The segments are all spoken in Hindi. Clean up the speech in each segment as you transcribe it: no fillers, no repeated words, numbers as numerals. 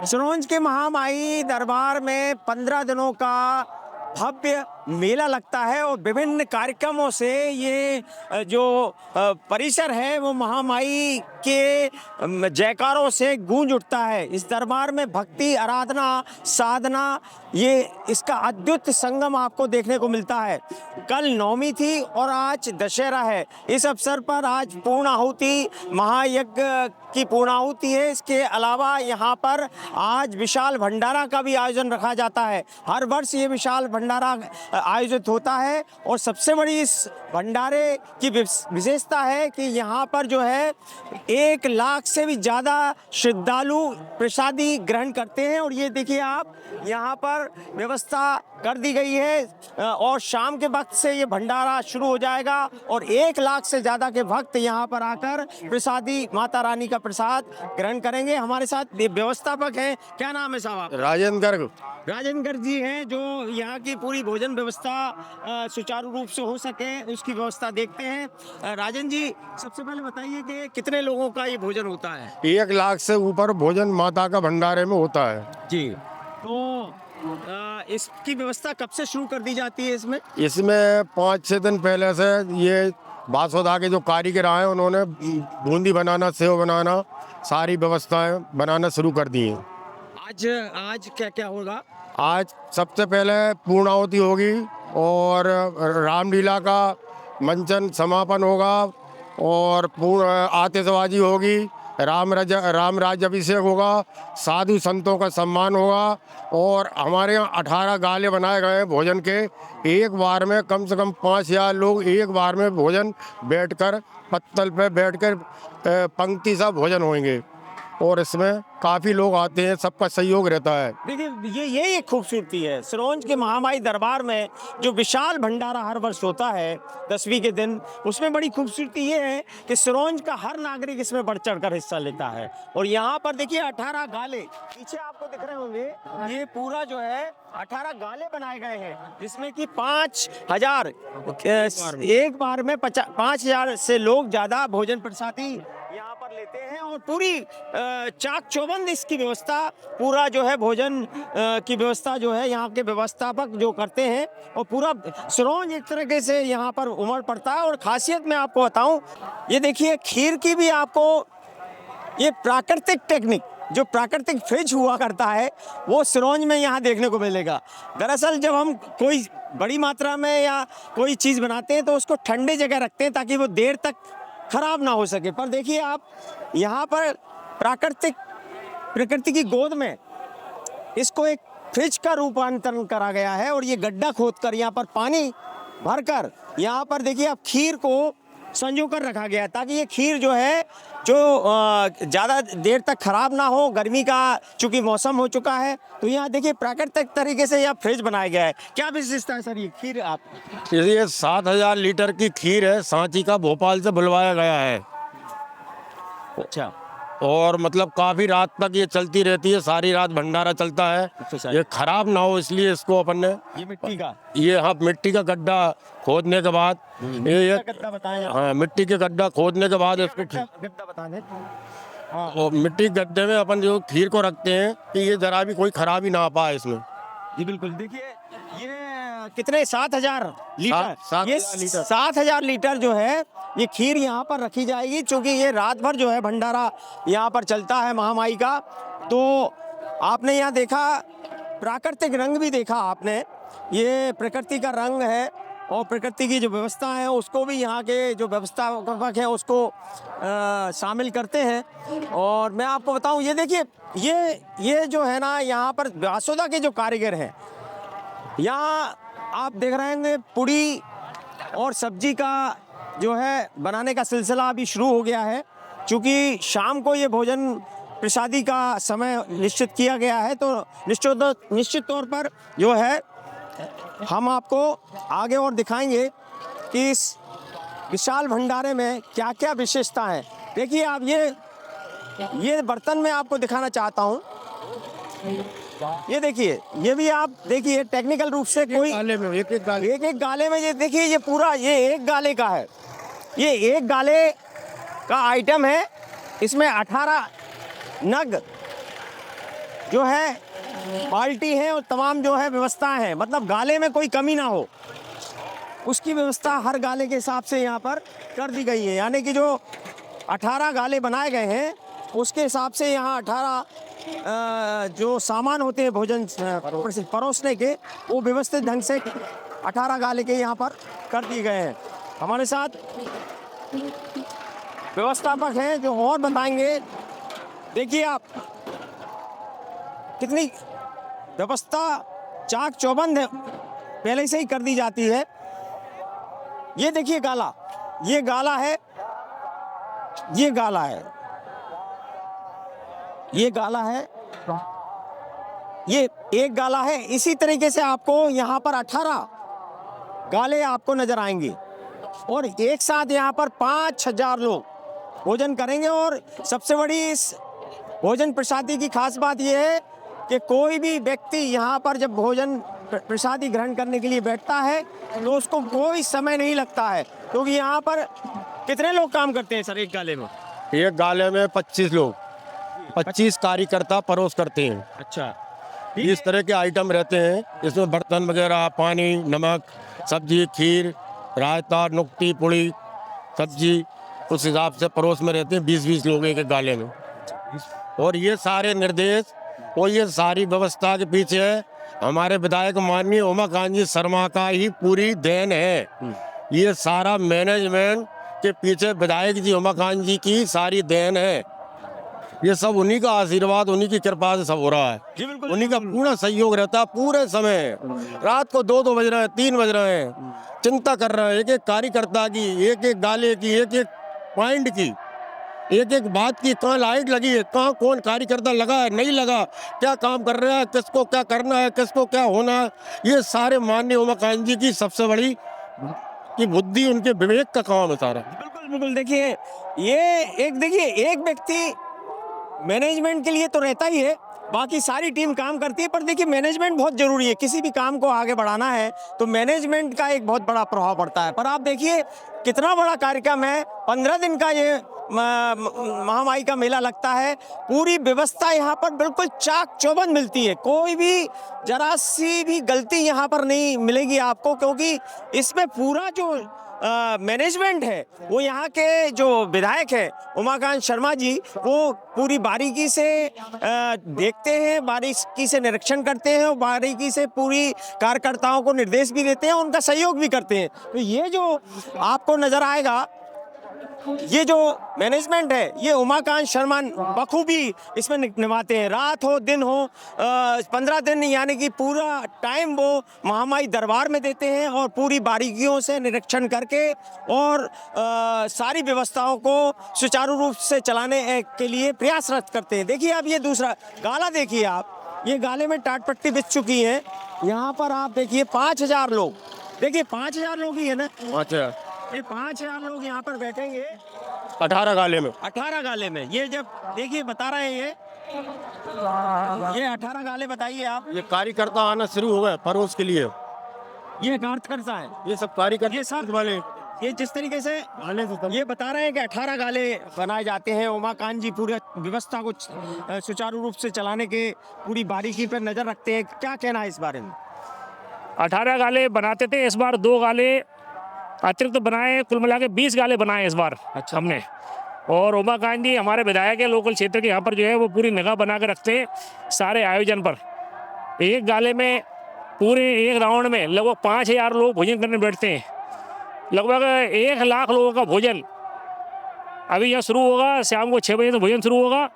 सिरोंज के महामाई दरबार में 15 दिनों का भव्य मेला लगता है और विभिन्न कार्यक्रमों से ये जो परिसर है वो महामाई के जयकारों से गूंज उठता है। इस दरबार में भक्ति, आराधना, साधना, ये इसका अद्भुत संगम आपको देखने को मिलता है। कल नवमी थी और आज दशहरा है। इस अवसर पर आज पूर्णाहुति, महायज्ञ की पूर्णाहुति है। इसके अलावा यहाँ पर आज विशाल भंडारा का भी आयोजन रखा जाता है। हर वर्ष ये विशाल भंडारा आयोजित होता है और सबसे बड़ी इस भंडारे की विशेषता है कि यहाँ पर जो है 1 लाख से भी ज़्यादा श्रद्धालु प्रसादी ग्रहण करते हैं। और ये देखिए आप, यहाँ पर व्यवस्था कर दी गई है और शाम के वक्त से ये भंडारा शुरू हो जाएगा और 1 लाख से ज़्यादा के भक्त यहाँ पर आकर प्रसादी, माता रानी का प्रसाद ग्रहण करेंगे। हमारे साथ व्यवस्थापक हैं, क्या नाम है साहब? राजेंद्र जी हैं, जो यहाँ की पूरी भोजन व्यवस्था सुचारू रूप से हो सके उसकी व्यवस्था देखते हैं। राजन जी, सबसे पहले बताइए कि कितने लोगों का ये भोजन होता है? 1 लाख से ऊपर भोजन माता का भंडारे में होता है जी। तो इसकी व्यवस्था कब से शुरू कर दी जाती है? इसमें 5-6 दिन पहले से ये बासोदा के जो कारीगर आए उन्होंने बूंदी बनाना, सेव बनाना, सारी व्यवस्थाएं बनाना शुरू कर दी हैं। आज क्या क्या होगा? आज सबसे पहले पूर्णाहुति होगी और रामलीला का मंचन समापन होगा और आतिशबाजी होगी, राम राज्य अभिषेक होगा, साधु संतों का सम्मान होगा और हमारे यहाँ 18 गाले बनाए गए हैं भोजन के। एक बार में कम से कम 5000 लोग एक बार में भोजन बैठकर, पत्तल पे बैठकर पंक्ति सा भोजन होंगे और इसमें काफ़ी लोग आते हैं, सबका सहयोग रहता है। देखिए ये एक खूबसूरती है सिरोंज के महामाई दरबार में, जो विशाल भंडारा हर वर्ष होता है 10वीं के दिन। उसमें बड़ी खूबसूरती ये है कि सिरोंज का हर नागरिक इसमें बढ़ चढ़कर हिस्सा लेता है। और यहाँ पर देखिए 18 गाले पीछे आपको दिख रहे होंगे, ये पूरा जो है 18 गाले बनाए गए हैं, जिसमें कि 5000 एक बार में 5000 से लोग ज़्यादा भोजन प्रसादी यहाँ पर लेते हैं। और पूरी चाक चौबंद इसकी व्यवस्था, पूरा जो है भोजन की व्यवस्था जो है यहाँ के व्यवस्थापक जो करते हैं, और पूरा सिरोंज एक तरीके से यहाँ पर उमड़ पड़ता है। और खासियत मैं आपको बताऊं, ये देखिए खीर की भी आपको ये प्राकृतिक टेक्निक, जो प्राकृतिक फ्रिज हुआ करता है, वो सिरोंज में यहाँ देखने को मिलेगा। दरअसल जब हम कोई बड़ी मात्रा में या कोई चीज़ बनाते हैं तो उसको ठंडे जगह रखते हैं ताकि वो देर तक खराब ना हो सके। पर देखिए आप, यहाँ पर प्रकृति की गोद में इसको एक फ्रिज का रूपांतरण करा गया है और ये गड्ढा खोदकर यहाँ पर पानी भरकर यहाँ पर देखिए आप खीर को संजो कर रखा गया है, ताकि ये खीर जो है जो ज़्यादा देर तक खराब ना हो। गर्मी का चूंकि मौसम हो चुका है, तो यहाँ देखिए प्राकृतिक तरीके से यह फ्रिज बनाया गया है। क्या विशेषता है सर ये खीर? आप ये 7000 लीटर की खीर है, सांची का, भोपाल से बुलवाया गया है। अच्छा। और मतलब काफ़ी रात तक ये चलती रहती है, सारी रात भंडारा चलता है। ये खराब ना हो इसलिए इसको अपन ने मिट्टी का गड्ढा खोदने के बाद गड्ढा बताएं। हाँ, मिट्टी के गड्ढा खोदने के बाद इसको गड्ढा बताएं। और मिट्टी के गड्ढे में अपन जो खीर को रखते हैं कि ये जरा भी कोई खराबी ना आ पाए इसमें। जी बिल्कुल। देखिए ये कितने 7000 लीटर, 7000 लीटर जो है ये खीर यहाँ पर रखी जाएगी। चूँकि ये रात भर जो है भंडारा यहाँ पर चलता है महामाई का। तो आपने यहाँ देखा प्राकृतिक रंग भी देखा आपने, ये प्रकृति का रंग है और प्रकृति की जो व्यवस्था है उसको भी यहाँ के जो व्यवस्थापक हैं उसको शामिल करते हैं। और मैं आपको बताऊँ, ये देखिए ये जो है ना, यहाँ पर बासोदा के जो कारीगर हैं, यहाँ आप देख रहे हैं पूड़ी और सब्जी का जो है बनाने का सिलसिला अभी शुरू हो गया है। क्योंकि शाम को ये भोजन प्रसादी का समय निश्चित किया गया है, तो निश्चित तौर पर जो है हम आपको आगे और दिखाएंगे कि इस विशाल भंडारे में क्या क्या विशेषता है। देखिए आप, ये बर्तन मैं आपको दिखाना चाहता हूँ। ये देखिए, ये भी आप देखिए टेक्निकल रूप से कोई एक गाले में ये देखिए, ये पूरा ये एक गाले का है, ये एक गाले का आइटम है। इसमें 18 नग जो है बाल्टी है और तमाम जो है व्यवस्थाएं हैं, मतलब गाले में कोई कमी ना हो, उसकी व्यवस्था हर गाले के हिसाब से यहाँ पर कर दी गई है। यानी कि जो 18 गाले बनाए गए हैं उसके हिसाब से यहाँ 18 जो सामान होते हैं भोजन परोसने के, वो व्यवस्थित ढंग से 18 गाले के यहाँ पर कर दिए गए हैं। हमारे साथ व्यवस्थापक हैं जो और बताएंगे। देखिए आप कितनी व्यवस्था चाक चौबंद है, पहले से ही कर दी जाती है। ये देखिए गाला, ये गाला है, ये गाला है, ये गाला है, ये एक गाला है। इसी तरीके से आपको यहाँ पर 18 गाले आपको नजर आएंगे और एक साथ यहाँ पर 5000 लोग भोजन करेंगे। और सबसे बड़ी इस भोजन प्रसादी की खास बात यह है कि कोई भी व्यक्ति यहाँ पर जब भोजन प्रसादी ग्रहण करने के लिए बैठता है तो उसको कोई समय नहीं लगता है, क्योंकि यहाँ पर कितने लोग काम करते हैं सर एक गाले में? एक गाले में 25 लोग, 25 कार्यकर्ता परोस करते हैं। अच्छा, इस तरह के आइटम रहते हैं, इसमें बर्तन वगैरह, पानी, नमक, सब्जी, खीर, रायता, नुक्ती, पुड़ी, सब्जी, उस हिसाब से परोस में रहते हैं 20-20 लोग एक गाले में। और ये सारे निर्देश और ये सारी व्यवस्था के पीछे हमारे विधायक माननीय उमाकांत जी शर्मा का ही पूरी देन है। ये सारा मैनेजमेंट के पीछे विधायक जी उमाकांत जी की सारी देन है। ये सब उन्हीं का आशीर्वाद, उन्हीं की कृपा से सब हो रहा है। जी बिल्कुल, उन्हीं का पूरा सहयोग रहता है पूरे समय। रात को 2-2 बज रहे हैं, 3 बज रहे हैं, चिंता कर रहे हैं एक एक कार्यकर्ता की, एक एक गाले की, एक एक पॉइंट की, एक एक बात की, कहाँ लाइट लगी है, कहाँ कौन कार्यकर्ता लगा है, नहीं लगा, क्या काम कर रहा है, किसको क्या करना है, किसको क्या होना है। ये सारे माननीय उमाकांत जी की सबसे बड़ी की बुद्धि, उनके विवेक का काम है सारा। बिल्कुल बिल्कुल। देखिए ये एक व्यक्ति मैनेजमेंट के लिए तो रहता ही है, बाकी सारी टीम काम करती है, पर देखिए मैनेजमेंट बहुत जरूरी है। किसी भी काम को आगे बढ़ाना है तो मैनेजमेंट का एक बहुत बड़ा प्रभाव पड़ता है। पर आप देखिए कितना बड़ा कार्यक्रम है, 15 दिन का ये महामाई का मेला लगता है। पूरी व्यवस्था यहाँ पर बिल्कुल चाक चौबंद मिलती है, कोई भी जरा सी भी गलती यहाँ पर नहीं मिलेगी आपको, क्योंकि इसमें पूरा जो मैनेजमेंट है वो यहाँ के जो विधायक है उमाकांत शर्मा जी, वो पूरी बारीकी से देखते हैं, बारीकी से निरीक्षण करते हैं और बारीकी से पूरी कार्यकर्ताओं को निर्देश भी देते हैं, उनका सहयोग भी करते हैं। तो ये जो आपको नजर आएगा, ये जो मैनेजमेंट है ये उमाकांत शर्मा बखूबी इसमें निभाते हैं। रात हो दिन हो 15 दिन यानी कि पूरा टाइम वो महामाई दरबार में देते हैं और पूरी बारीकियों से निरीक्षण करके और सारी व्यवस्थाओं को सुचारू रूप से चलाने के लिए प्रयासरत करते हैं। देखिए अब ये दूसरा गाला देखिए आप, ये गाले में टाट पट्टी बिछ चुकी है। यहाँ पर आप देखिए 5000 लोग, देखिए 5000 लोग ही है ना। अच्छा, ये 5000 लोग यहाँ पर बैठेंगे 18 गाले में। 18 गाले में। ये जब देखिए बता रहे हैं ये 18 गाले बताइए आप। ये कार्यकर्ता आना शुरू हो गए परोस के लिए। ये कार्यकर्ता है, ये सब कार्यकर्ता, ये सब वाले ये जिस तरीके से ये बता रहे हैं कि 18 गाले बनाए जाते हैं। उमाकांत जी पूरी व्यवस्था को सुचारू रूप से चलाने के पूरी बारीकी पर नजर रखते हैं। क्या कहना है इस बारे में? 18 गाले बनाते थे, इस बार 2 गाले अतिरिक्त बनाए, कुल मिला के 20 गाले बनाए इस बार। अच्छा, हमने और उमाकांत जी हमारे विधायक है लोकल क्षेत्र के, यहाँ पर जो है वो पूरी निगाह बना के रखते हैं सारे आयोजन पर। एक गाले में पूरे एक राउंड में लगभग 5000 लोग भोजन करने बैठते हैं। लगभग 1 लाख लोगों का भोजन अभी यहाँ शुरू होगा, शाम को 6 बजे से भोजन शुरू होगा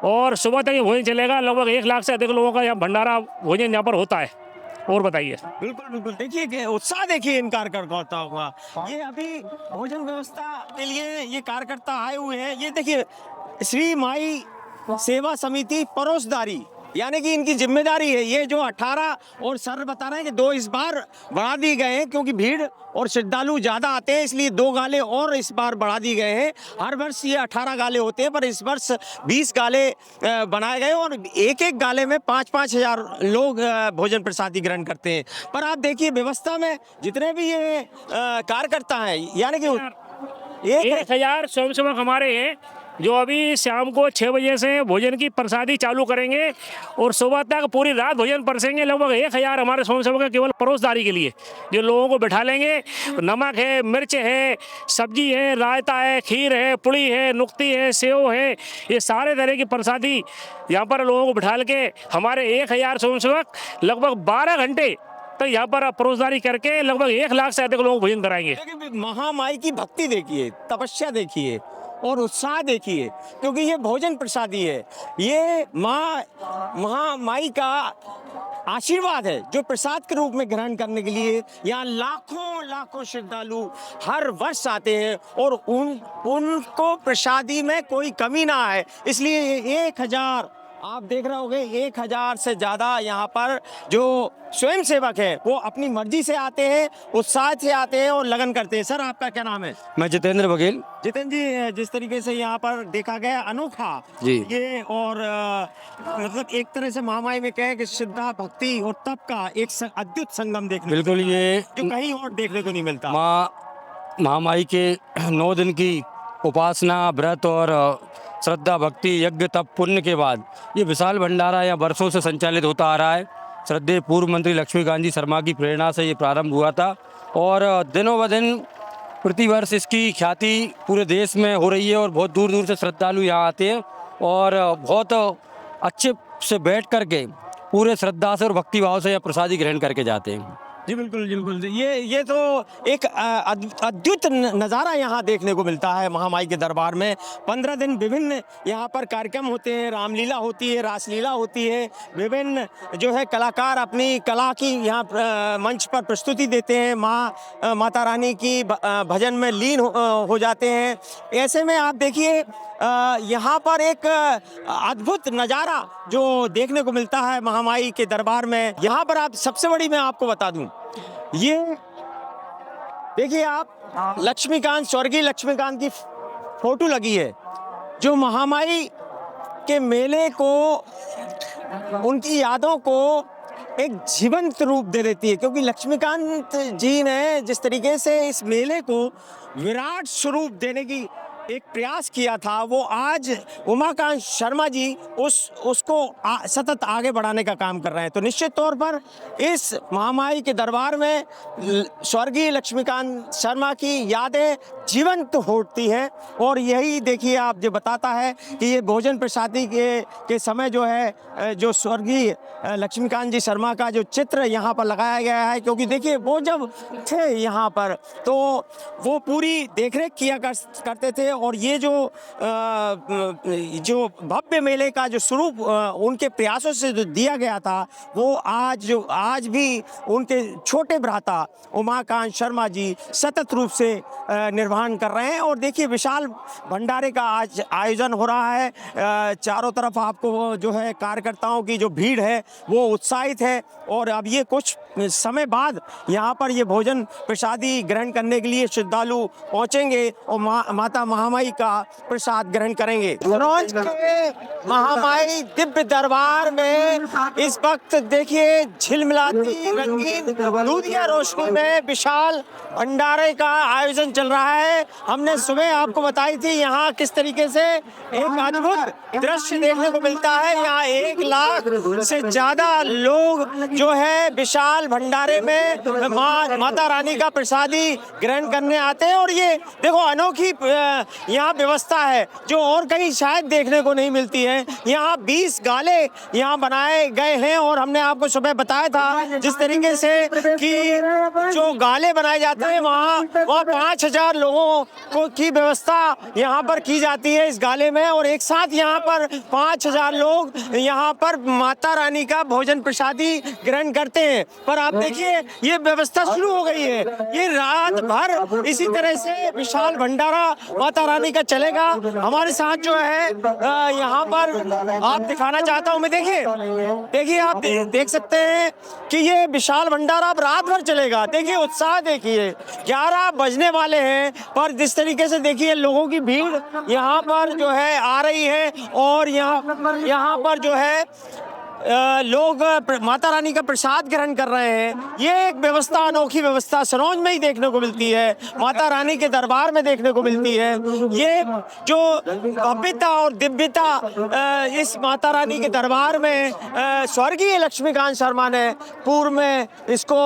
और सुबह तक ये भोजन चलेगा। लगभग 1 लाख से अधिक लोगों का यहाँ भंडारा भोजन यहाँ पर होता है। और बताइए। बिल्कुल बिल्कुल, देखिए कि उत्साह देखिए इन कार्यकर्ताओं का। ये अभी भोजन व्यवस्था के लिए ये कार्यकर्ता आए हुए हैं। ये देखिए श्री माई सेवा समिति परोसदारी, यानी कि इनकी जिम्मेदारी है। ये जो 18 और सर बता रहे हैं कि 2 इस बार बढ़ा दिए गए हैं, क्योंकि भीड़ और श्रद्धालु ज़्यादा आते हैं, इसलिए 2 गाले और इस बार बढ़ा दिए गए हैं। हर वर्ष ये 18 गाले होते हैं, पर इस वर्ष 20 गाले बनाए गए और एक एक गाले में 5-5 हजार लोग भोजन प्रसादी ग्रहण करते हैं। पर आप देखिए व्यवस्था में जितने भी ये कार्यकर्ता हैं, यानी कि 1000 स्वयंसेवक हमारे हैं जो अभी शाम को 6 बजे से भोजन की प्रसादी चालू करेंगे और सुबह तक पूरी रात भोजन परसेंगे। लगभग 1000 हमारे स्वयंसेवक केवल परोसदारी के लिए, जो लोगों को बैठा लेंगे। नमक है, मिर्च है, सब्जी है, रायता है, खीर है, पुड़ी है, नुक्ती है, सेव है, ये सारे तरह की प्रसादी यहाँ पर लोगों को बैठा के हमारे 1000 स्वयंसेवक लगभग 12 घंटे तो यहाँ पर परोसदारी करके लगभग 1 लाख से अधिक लोगों को भोजन कराएंगे। लेकिन महामाई की भक्ति देखिए, तपस्या देखिए और उत्साह देखिए, क्योंकि ये भोजन प्रसादी है। ये महामाई का आशीर्वाद है जो प्रसाद के रूप में ग्रहण करने के लिए यहाँ लाखों लाखों श्रद्धालु हर वर्ष आते हैं और उनको प्रसादी में कोई कमी ना है। इसलिए 1000 आप देख रहे होंगे, 1000 से ज्यादा यहाँ पर जो स्वयं सेवक है वो अपनी मर्जी से आते हैं, उत्साह से आते हैं और लगन करते हैं। सर, आपका क्या नाम है? मैं जितेंद्र बघेल। जितेंद्र जी, जिस तरीके से यहाँ पर देखा गया अनोखा जी ये और मतलब एक तरह से महामाई में कहे कि श्रद्धा, भक्ति और तप का एक अद्भुत संगम देखने को बिल्कुल, मिलता है, ये जो कहीं और देखने को नहीं मिलता। महामाई के 9 दिन की उपासना, व्रत और श्रद्धा, भक्ति, यज्ञ, तप, पुण्य के बाद ये विशाल भंडारा यहाँ वर्षों से संचालित होता आ रहा है। श्रद्धेय पूर्व मंत्री लक्ष्मीकांत जी शर्मा की प्रेरणा से ये प्रारंभ हुआ था और दिनों ब दिन प्रतिवर्ष इसकी ख्याति पूरे देश में हो रही है और बहुत दूर दूर से श्रद्धालु यहाँ आते हैं और बहुत अच्छे से बैठ करके पूरे श्रद्धा से और भक्ति भाव से यह प्रसादी ग्रहण करके जाते हैं। जी बिल्कुल बिल्कुल, ये तो एक अद्भुत नज़ारा यहाँ देखने को मिलता है महामाई के दरबार में। 15 दिन विभिन्न यहाँ पर कार्यक्रम होते हैं, रामलीला होती है, रासलीला होती है, विभिन्न जो है कलाकार अपनी कला की यहाँ मंच पर प्रस्तुति देते हैं, माता रानी की भजन में लीन हो जाते हैं। ऐसे में आप देखिए यहाँ पर एक अद्भुत नज़ारा जो देखने को मिलता है महामाई के दरबार में। यहाँ पर आप सबसे बड़ी मैं आपको बता दूं, ये देखिए आप लक्ष्मीकांत, स्वर्गीय लक्ष्मीकांत की फोटो लगी है जो महामाई के मेले को, उनकी यादों को एक जीवंत रूप दे देती है। क्योंकि लक्ष्मीकांत जी ने जिस तरीके से इस मेले को विराट स्वरूप देने की एक प्रयास किया था, वो आज उमाकांत शर्मा जी उसको सतत आगे बढ़ाने का काम कर रहे हैं। तो निश्चित तौर पर इस महामाई के दरबार में स्वर्गीय लक्ष्मीकांत शर्मा की यादें जीवंत होती हैं और यही देखिए आप जो बताता है कि ये भोजन प्रसादी के समय जो है जो स्वर्गीय लक्ष्मीकांत जी शर्मा का जो चित्र यहाँ पर लगाया गया है, क्योंकि देखिए वो जब थे यहाँ पर तो वो पूरी देखरेख किया करते थे और ये जो भव्य मेले का जो स्वरूप उनके प्रयासों से जो दिया गया था वो आज भी उनके छोटे भ्राता उमाकांत शर्मा जी सतत रूप से निर्वहन कर रहे हैं। और देखिए विशाल भंडारे का आज आयोजन हो रहा है, चारों तरफ आपको जो है कार्यकर्ताओं की जो भीड़ है वो उत्साहित है और अब ये कुछ समय बाद यहाँ पर ये भोजन प्रसादी ग्रहण करने के लिए श्रद्धालु पहुँचेंगे और माता महामाई का प्रसाद ग्रहण करेंगे। कन्नौज के महामाई दिव्य दरबार में इस वक्त देखिए झिलमिलाती रंगीन दूधिया रोशनी में विशाल भंडारे का आयोजन चल रहा है। हमने सुबह आपको बताई थी यहाँ किस तरीके से एक अद्भुत दृश्य देखने को मिलता है। यहाँ 1 लाख से ज्यादा लोग जो है विशाल भंडारे में माता रानी का प्रसादी ग्रहण करने आते हैं और ये देखो अनोखी यहाँ व्यवस्था है जो और कहीं शायद देखने को नहीं मिलती है। यहाँ 20 गाले यहाँ बनाए गए हैं और हमने आपको सुबह बताया था जिस तरीके से कि जो गाले बनाए जाते हैं वहाँ 5000 लोगों को की व्यवस्था यहाँ पर की जाती है इस गाले में और एक साथ यहाँ पर 5000 लोग यहाँ पर माता रानी का भोजन प्रसादी ग्रहण करते हैं। पर आप देखिए ये व्यवस्था शुरू हो गई है, ये रात भर इसी तरह से विशाल भंडारा माता रानी का चलेगा। हमारे साथ जो है यहाँ पर आप दिखाना चाहता हूँ मैं, देखिए आप देख सकते हैं कि ये विशाल भंडारा अब रात भर चलेगा। देखिए उत्साह देखिए, 11 बजने वाले हैं पर जिस तरीके से देखिए लोगों की भीड़ यहाँ पर जो है आ रही है और यहाँ पर जो है लोग माता रानी का प्रसाद ग्रहण कर रहे हैं। ये एक व्यवस्था, अनोखी व्यवस्था सिरोंज में ही देखने को मिलती है, माता रानी के दरबार में देखने को मिलती है। ये जो भव्यता और दिव्यता इस माता रानी के दरबार में स्वर्गीय लक्ष्मीकांत शर्मा ने पूर्व में इसको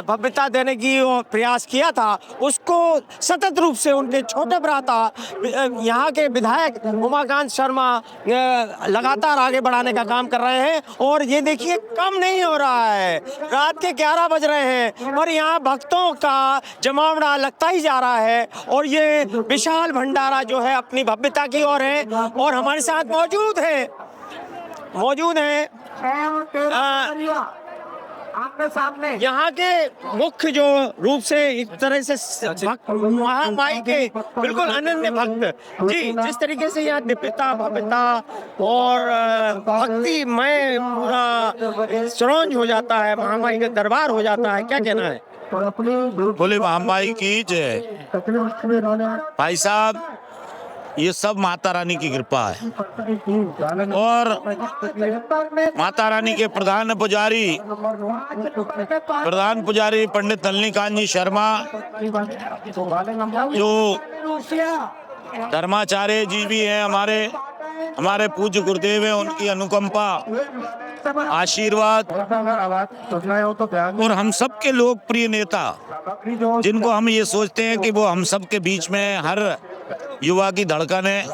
भव्यता देने की प्रयास किया था, उसको सतत रूप से उनके छोटे भ्राता यहाँ के विधायक उमाकांत शर्मा लगातार आगे बढ़ाने का काम कर रहे हैं। और ये देखिए कम नहीं हो रहा है, रात के 11 बज रहे हैं और यहाँ भक्तों का जमावड़ा लगता ही जा रहा है। और ये विशाल भंडारा जो है अपनी भव्यता की ओर है। और हमारे साथ मौजूद है यहाँ के मुख्य जो रूप से एक तरह से महामाई के बिल्कुल अनन्य भक्त जी, जिस तरीके से यहाँ दिव्यता भव्यता और भक्ति में पूरा सिरोंज हो जाता है, महामाई का दरबार हो जाता है, क्या कहना है? बोले महामाई की जय। भाई साहब, ये सब माता रानी की कृपा है और माता रानी के प्रधान पुजारी पंडित नलिनीकांत जी शर्मा, जो धर्माचार्य जी भी हैं, हमारे पूज्य गुरुदेव हैं, उनकी अनुकंपा, आशीर्वाद और हम सबके लोकप्रिय नेता, जिनको हम ये सोचते हैं कि वो हम सबके बीच में हर युवा की धड़कन है,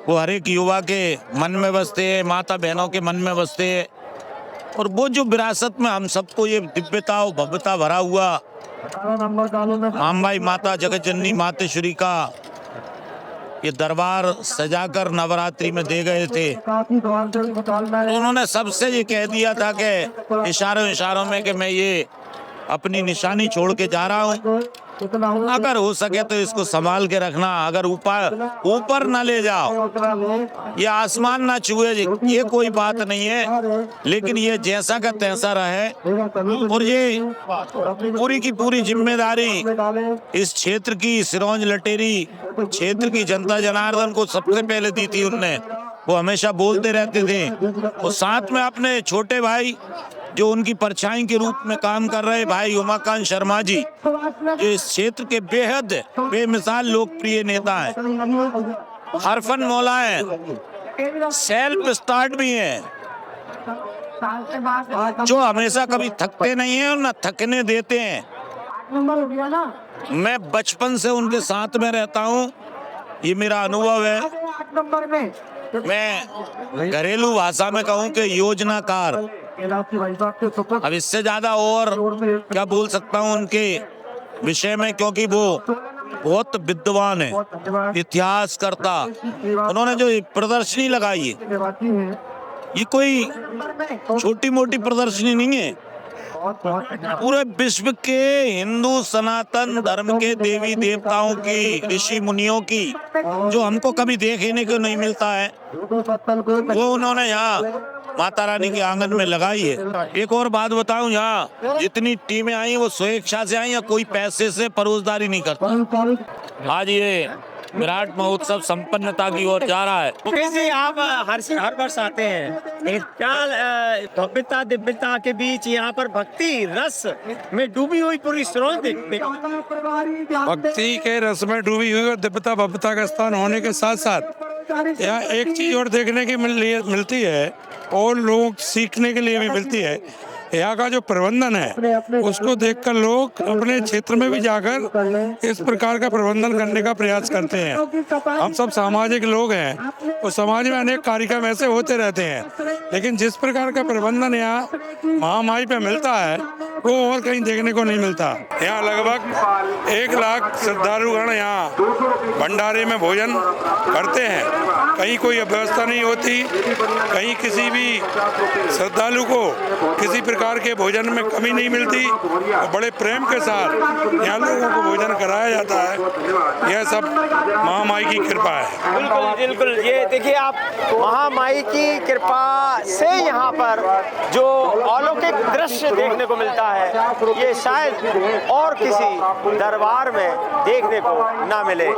वो हर एक युवा के मन में बसते हैं, माता बहनों के मन में बसते हैं। और वो जो विरासत में हम सबको ये दिव्यता और भव्यता भरा हुआ महामाई माता जगत जननी मातेश्वरी का ये दरबार सजाकर नवरात्रि में दे गए थे, तो उन्होंने सबसे ये कह दिया था कि इशारों में कि मैं ये अपनी निशानी छोड़ के जा रहा हूँ, अगर हो सके तो इसको संभाल के रखना, अगर ऊपर ना ले जाओ, ये आसमान ना छुए, ये कोई बात नहीं है, लेकिन ये जैसा का तैसा रहे। और ये पूरी की पूरी जिम्मेदारी इस क्षेत्र की, सिरोंज लटेरी क्षेत्र की जनता जनार्दन को सबसे पहले दी थी उनने। वो हमेशा बोलते रहते थे और साथ में अपने छोटे भाई जो उनकी परछाई के रूप में काम कर रहे भाई उमाकांत शर्मा जी, जो इस क्षेत्र के बेहद बेमिसाल लोकप्रिय नेता हैं, हरफन मौला हैं, सेल्फ स्टार्ट भी हैं, जो हमेशा कभी थकते नहीं हैं और न थकने देते हैं। मैं बचपन से उनके साथ में रहता हूँ, ये मेरा अनुभव है। मैं घरेलू भाषा में कहूँ कि योजनाकार, अब इससे ज्यादा और क्या बोल सकता हूँ उनके विषय में, क्योंकि वो बहुत विद्वान है, इतिहासकर्ता। उन्होंने जो प्रदर्शनी लगाई है, ये कोई छोटी मोटी प्रदर्शनी नहीं है, पूरे विश्व के हिंदू सनातन धर्म के देवी देवताओं की, ऋषि मुनियों की, जो हमको कभी देखने को नहीं मिलता है, वो उन्होंने यहाँ माता रानी के आंगन में लगाई है। एक और बात बताऊं, यहाँ जितनी टीमें आई वो स्वेच्छा से आई, या कोई पैसे से परोसदारी नहीं करता। आज ये विराट महोत्सव संपन्नता की ओर जा रहा है। मुकेश जी, आप हर वर्ष आते हैं, क्या भव्यता दिव्यता के बीच यहाँ पर भक्ति रस में डूबी हुई पूरी सिरोंज देखते? भक्ति के रस में डूबी हुई और दिव्यता भव्यता का स्थान होने के साथ साथ यहाँ एक चीज और देखने की मिलती है और लोग सीखने के लिए भी मिलती है। यहाँ का जो प्रबंधन है उसको देखकर लोग अपने क्षेत्र में भी जाकर इस प्रकार का प्रबंधन करने का प्रयास करते हैं। हम सब सामाजिक लोग हैं और समाज में अनेक कार्यक्रम ऐसे होते रहते हैं, लेकिन जिस प्रकार का प्रबंधन यहाँ महामाई पे मिलता है वो और कहीं देखने को नहीं मिलता। यहाँ लगभग 1 लाख श्रद्धालुगण यहाँ भंडारे में भोजन करते हैं। कहीं कोई व्यवस्था नहीं होती, कहीं किसी भी श्रद्धालु को किसी प्रकार के भोजन में कमी नहीं मिलती और बड़े प्रेम के साथ यहाँ लोगों को भोजन कराया जाता है। यह सब महामाई की कृपा है। बिल्कुल बिल्कुल, ये देखिए आप, महामाई की कृपा से यहाँ पर जो अलौकिक दृश्य देखने को मिलता है, ये शायद और किसी दरबार में देखने को ना मिले।